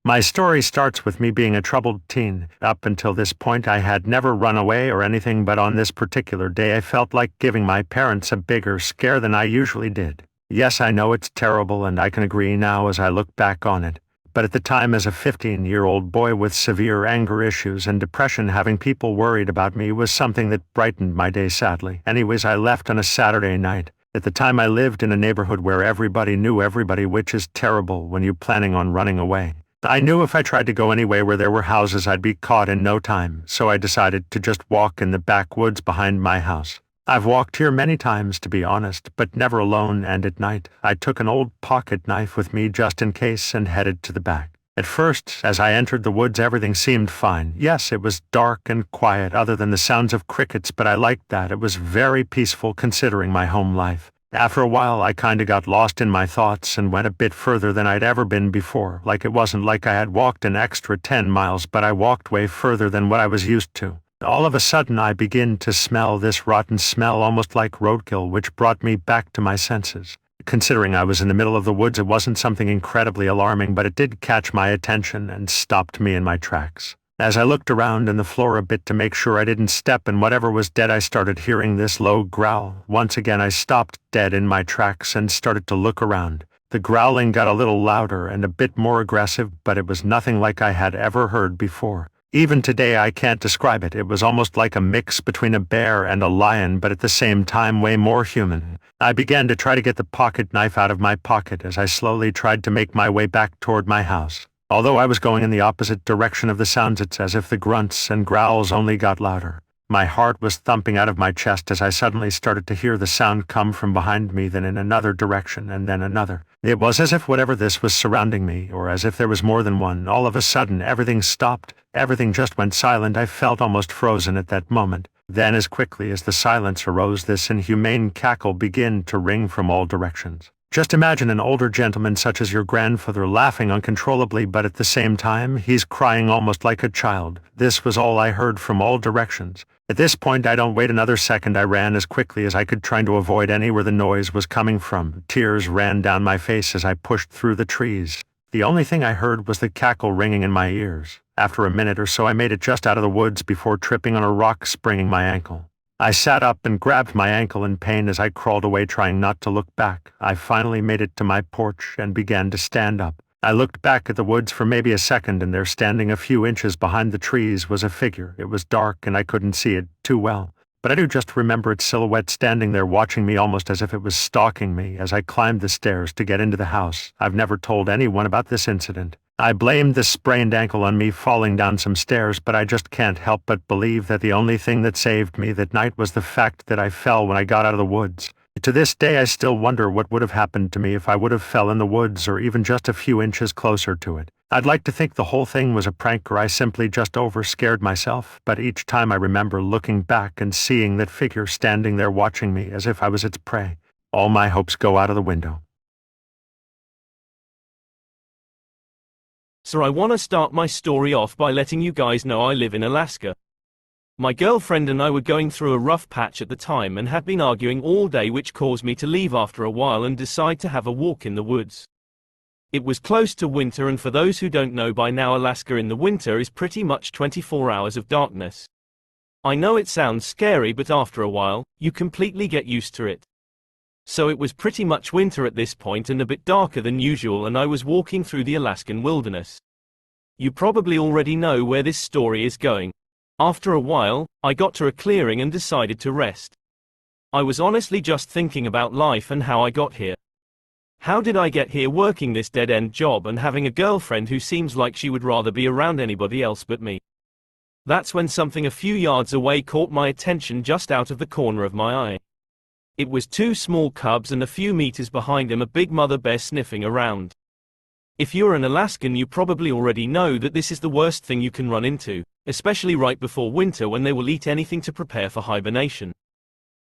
My story starts with me being a troubled teen. Up until this point, I had never run away or anything, but on this particular day, I felt like giving my parents a bigger scare than I usually did. Yes, I know it's terrible, and I can agree now as I look back on it. But at the time, as a 15-year-old boy with severe anger issues and depression, having people worried about me was something that brightened my day, sadly. Anyways, I left on a Saturday night. At the time, I lived in a neighborhood where everybody knew everybody, which is terrible when you're planning on running away. I knew if I tried to go anywhere where there were houses, I'd be caught in no time, so I decided to just walk in the backwoods behind my house. I've walked here many times, to be honest, but never alone, and at night, I took an old pocket knife with me just in case and headed to the back. At first, as I entered the woods, everything seemed fine. Yes, it was dark and quiet other than the sounds of crickets, but I liked that. It was very peaceful considering my home life. After a while, I kinda got lost in my thoughts and went a bit further than I'd ever been before. Like it wasn't like I had walked an extra 10 miles, but I walked way further than what I was used to. All of a sudden, I began to smell this rotten smell, almost like roadkill, which brought me back to my senses. Considering I was in the middle of the woods, it wasn't something incredibly alarming, but it did catch my attention and stopped me in my tracks. As I looked around in the floor a bit to make sure I didn't step in whatever was dead, I started hearing this low growl. Once again, I stopped dead in my tracks and started to look around. The growling got a little louder and a bit more aggressive, but it was nothing like I had ever heard before. Even today, I can't describe it. It was almost like a mix between a bear and a lion, but at the same time way more human. I began to try to get the pocket knife out of my pocket as I slowly tried to make my way back toward my house. Although I was going in the opposite direction of the sounds, it's as if the grunts and growls only got louder. My heart was thumping out of my chest as I suddenly started to hear the sound come from behind me, then in another direction, and then another. It was as if whatever this was surrounding me, or as if there was more than one. All of a sudden, everything stopped. Everything just went silent. I felt almost frozen at that moment. Then, as quickly as the silence arose, this inhumane cackle began to ring from all directions. Just imagine an older gentleman such as your grandfather laughing uncontrollably, but at the same time, he's crying almost like a child. This was all I heard from all directions. At this point, I don't wait another second. I ran as quickly as I could, trying to avoid anywhere the noise was coming from. Tears ran down my face as I pushed through the trees. The only thing I heard was the cackle ringing in my ears. After a minute or so, I made it just out of the woods before tripping on a rock, spraining my ankle. I sat up and grabbed my ankle in pain as I crawled away, trying not to look back. I finally made it to my porch and began to stand up. I looked back at the woods for maybe a second, and there, standing a few inches behind the trees, was a figure. It was dark and I couldn't see it too well, but I do just remember its silhouette standing there watching me, almost as if it was stalking me as I climbed the stairs to get into the house. I've never told anyone about this incident. I blamed the sprained ankle on me falling down some stairs, but I just can't help but believe that the only thing that saved me that night was the fact that I fell when I got out of the woods. To this day, I still wonder what would have happened to me if I would have fell in the woods or even just a few inches closer to it. I'd like to think the whole thing was a prank, or I simply just overscared myself, but each time I remember looking back and seeing that figure standing there watching me as if I was its prey. All my hopes go out of the window. So I want to start my story off by letting you guys know I live in Alaska. My girlfriend and I were going through a rough patch at the time and had been arguing all day, which caused me to leave after a while and decide to have a walk in the woods. It was close to winter, and for those who don't know by now, Alaska in the winter is pretty much 24 hours of darkness. I know it sounds scary, but after a while, you completely get used to it. So it was pretty much winter at this point and a bit darker than usual, and I was walking through the Alaskan wilderness. You probably already know where this story is going. After a while, I got to a clearing and decided to rest. I was honestly just thinking about life and how I got here. How did I get here working this dead-end job and having a girlfriend who seems like she would rather be around anybody else but me? That's when something a few yards away caught my attention, just out of the corner of my eye. It was two small cubs, and a few meters behind them a big mother bear sniffing around. If you're an Alaskan, you probably already know that this is the worst thing you can run into, especially right before winter when they will eat anything to prepare for hibernation.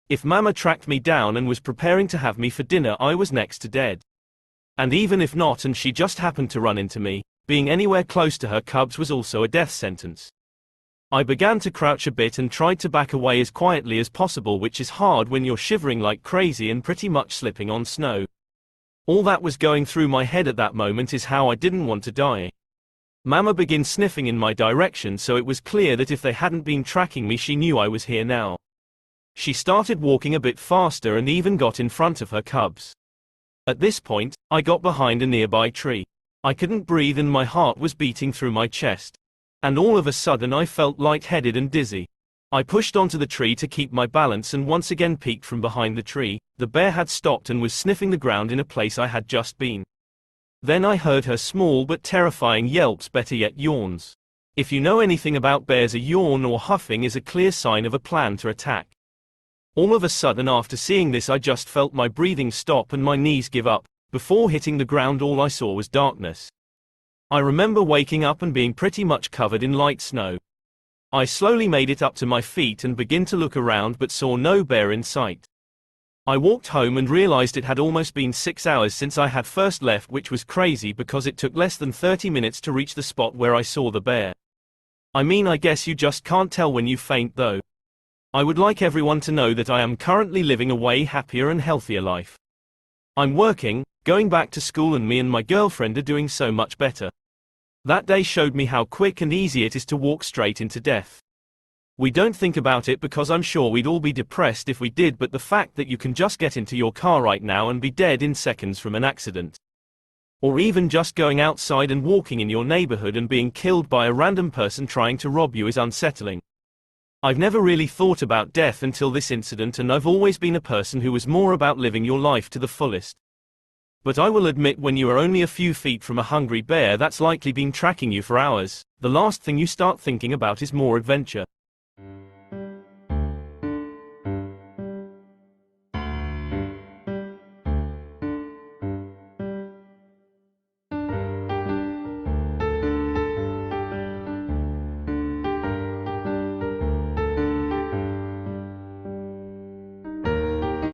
If Mama tracked me down and was preparing to have me for dinner, I was next to dead. And even if not, and she just happened to run into me, being anywhere close to her cubs was also a death sentence. I began to crouch a bit and tried to back away as quietly as possible, which is hard when you're shivering like crazy and pretty much slipping on snow. All that was going through my head at that moment is how I didn't want to die. Mama began sniffing in my direction, so it was clear that if they hadn't been tracking me, she knew I was here now. She started walking a bit faster and even got in front of her cubs. At this point, I got behind a nearby tree. I couldn't breathe and my heart was beating through my chest. And all of a sudden I felt lightheaded and dizzy. I pushed onto the tree to keep my balance and once again peeked from behind the tree. The bear had stopped and was sniffing the ground in a place I had just been. Then I heard her small but terrifying yelps, better yet yawns. If you know anything about bears, a yawn or huffing is a clear sign of a plan to attack. All of a sudden after seeing this I just felt my breathing stop and my knees give up. Before hitting the ground all I saw was darkness. I remember waking up and being pretty much covered in light snow. I slowly made it up to my feet and began to look around but saw no bear in sight. I walked home and realized it had almost been 6 hours since I had first left, which was crazy because it took less than 30 minutes to reach the spot where I saw the bear. I mean, I guess you just can't tell when you faint though. I would like everyone to know that I am currently living a way happier and healthier life. I'm working, going back to school, and me and my girlfriend are doing so much better. That day showed me how quick and easy it is to walk straight into death. We don't think about it because I'm sure we'd all be depressed if we did, but the fact that you can just get into your car right now and be dead in seconds from an accident. Or even just going outside and walking in your neighborhood and being killed by a random person trying to rob you is unsettling. I've never really thought about death until this incident, and I've always been a person who was more about living your life to the fullest. But I will admit, when you are only a few feet from a hungry bear that's likely been tracking you for hours, the last thing you start thinking about is more adventure.